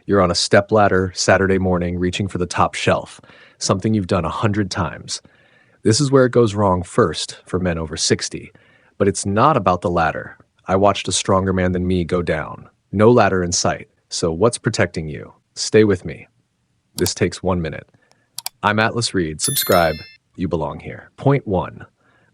You're on a stepladder Saturday morning reaching for the top shelf, something you've done 100 times. This is where it goes wrong first for men over 60. But it's not about the ladder. I watched a stronger man than me go down. No ladder in sight. So what's protecting you? Stay with me. This takes 1 minute. I'm Atlas Reed. Subscribe. You belong here. Point 1.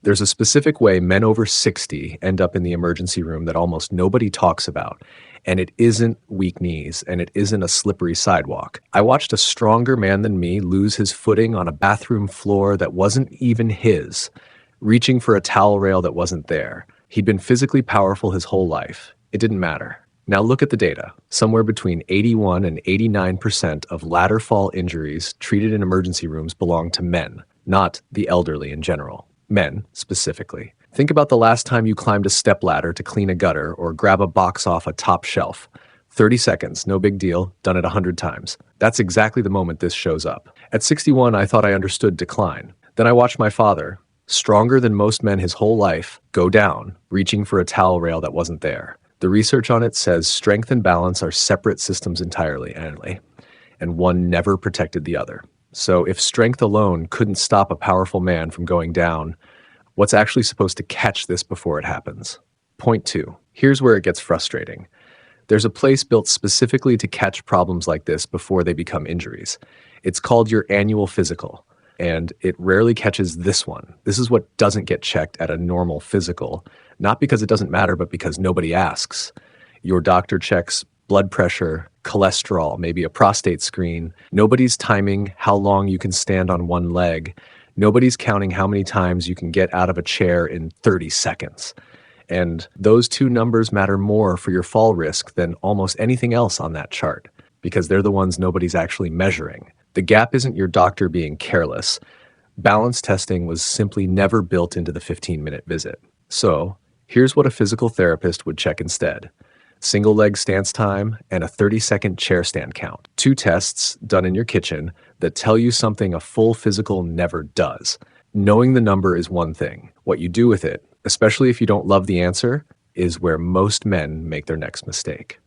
There's a specific way men over 60 end up in the emergency room that almost nobody talks about. And it isn't weak knees, and it isn't a slippery sidewalk. I watched a stronger man than me lose his footing on a bathroom floor that wasn't even his, reaching for a towel rail that wasn't there. He'd been physically powerful his whole life. It didn't matter. Now look at the data. Somewhere between 81 and 89% of ladder fall injuries treated in emergency rooms belong to men, not the elderly in general. Men, specifically. Think about the last time you climbed a stepladder to clean a gutter or grab a box off a top shelf. 30 seconds, no big deal, done it 100 times. That's exactly the moment this shows up. At 61, I thought I understood decline. Then I watched my father, stronger than most men his whole life, go down, reaching for a towel rail that wasn't there. The research on it says strength and balance are separate systems entirely, and one never protected the other. So if strength alone couldn't stop a powerful man from going down, what's actually supposed to catch this before it happens? Point 2. Here's where it gets frustrating. There's a place built specifically to catch problems like this before they become injuries. It's called your annual physical, and it rarely catches this one. This is what doesn't get checked at a normal physical, not because it doesn't matter, but because nobody asks. Your doctor checks blood pressure, cholesterol, maybe a prostate screen. Nobody's timing how long you can stand on one leg. Nobody's counting how many times you can get out of a chair in 30 seconds. And those two numbers matter more for your fall risk than almost anything else on that chart, because they're the ones nobody's actually measuring. The gap isn't your doctor being careless. Balance testing was simply never built into the 15-minute visit. So, here's what a physical therapist would check instead. Single leg stance time and a 30-second chair stand count. 2 tests done in your kitchen that tell you something a full physical never does. Knowing the number is one thing. What you do with it, especially if you don't love the answer, is where most men make their next mistake.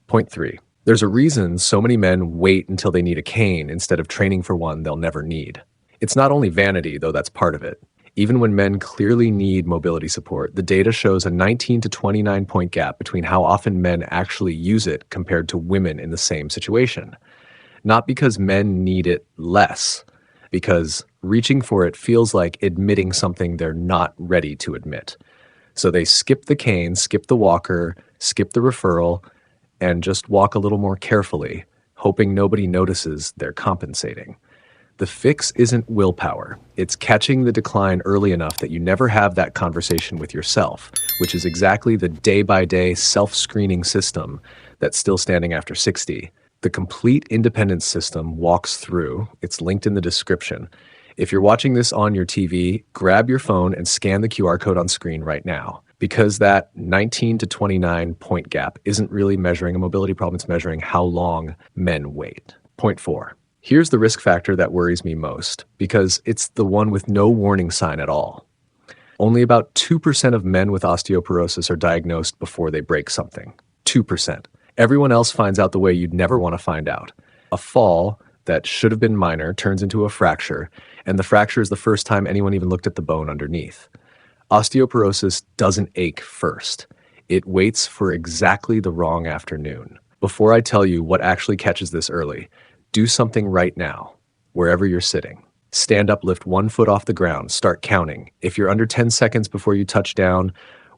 Point 3. There's a reason so many men wait until they need a cane instead of training for one they'll never need. It's not only vanity, though that's part of it. Even when men clearly need mobility support, the data shows a 19 to 29 point gap between how often men actually use it compared to women in the same situation. Not because men need it less, because reaching for it feels like admitting something they're not ready to admit. So they skip the cane, skip the walker, skip the referral, and just walk a little more carefully, hoping nobody notices they're compensating. The fix isn't willpower. It's catching the decline early enough that you never have that conversation with yourself, which is exactly the day-by-day self-screening system that's still standing after 60. The complete independence system walks through. It's linked in the description. If you're watching this on your TV, grab your phone and scan the QR code on screen right now, because that 19 to 29 point gap isn't really measuring a mobility problem. It's measuring how long men wait. Point 4. Here's the risk factor that worries me most, because it's the one with no warning sign at all. Only about 2% of men with osteoporosis are diagnosed before they break something. 2%. Everyone else finds out the way you'd never want to find out. A fall that should have been minor turns into a fracture, and the fracture is the first time anyone even looked at the bone underneath. Osteoporosis doesn't ache first. It waits for exactly the wrong afternoon. Before I tell you what actually catches this early, do something right now, wherever you're sitting. Stand up, lift 1 foot off the ground, start counting. If you're under 10 seconds before you touch down,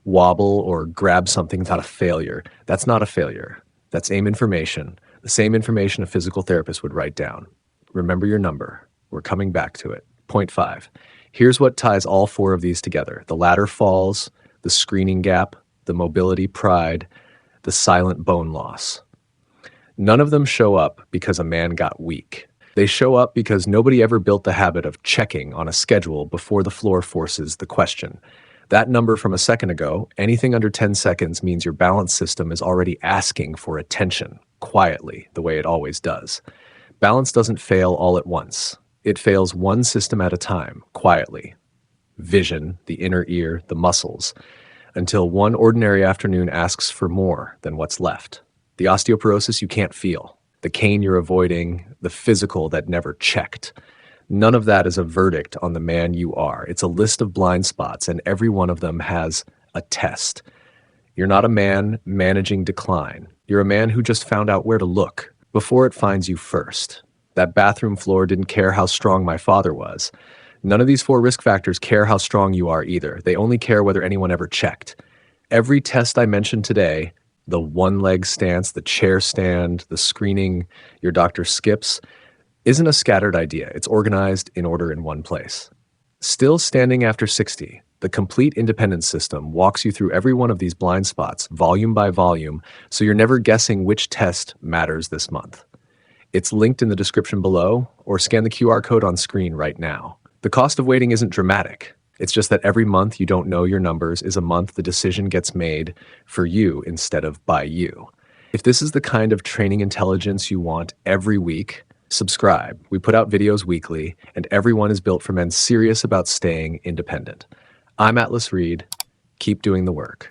wobble or grab something without a failure. That's not a failure. That's AIM information. The same information a physical therapist would write down. Remember your number. We're coming back to it. Point 5. Here's what ties all 4 of these together. The ladder falls, the screening gap, the mobility pride, the silent bone loss. None of them show up because a man got weak. They show up because nobody ever built the habit of checking on a schedule before the floor forces the question. That number from a second ago, anything under 10 seconds means your balance system is already asking for attention, quietly, the way it always does. Balance doesn't fail all at once. It fails one system at a time, quietly. Vision, the inner ear, the muscles, until one ordinary afternoon asks for more than what's left. The osteoporosis you can't feel. the cane you're avoiding, the physical that never checked. None of that is a verdict on the man you are. It's a list of blind spots, and every one of them has a test. You're not a man managing decline. You're a man who just found out where to look before it finds you first. That bathroom floor didn't care how strong my father was. None of these 4 risk factors care how strong you are either. They only care whether anyone ever checked. Every test I mentioned today, the one-leg stance, the chair stand, the screening your doctor skips, isn't a scattered idea. It's organized in order in one place. Still standing after 60, the complete independence system walks you through every one of these blind spots, volume by volume, so you're never guessing which test matters this month. It's linked in the description below, or scan the QR code on screen right now. The cost of waiting isn't dramatic. It's just that every month you don't know your numbers is a month the decision gets made for you instead of by you. If this is the kind of training intelligence you want every week, subscribe. We put out videos weekly, and everyone is built for men serious about staying independent. I'm Atlas Reed. Keep doing the work.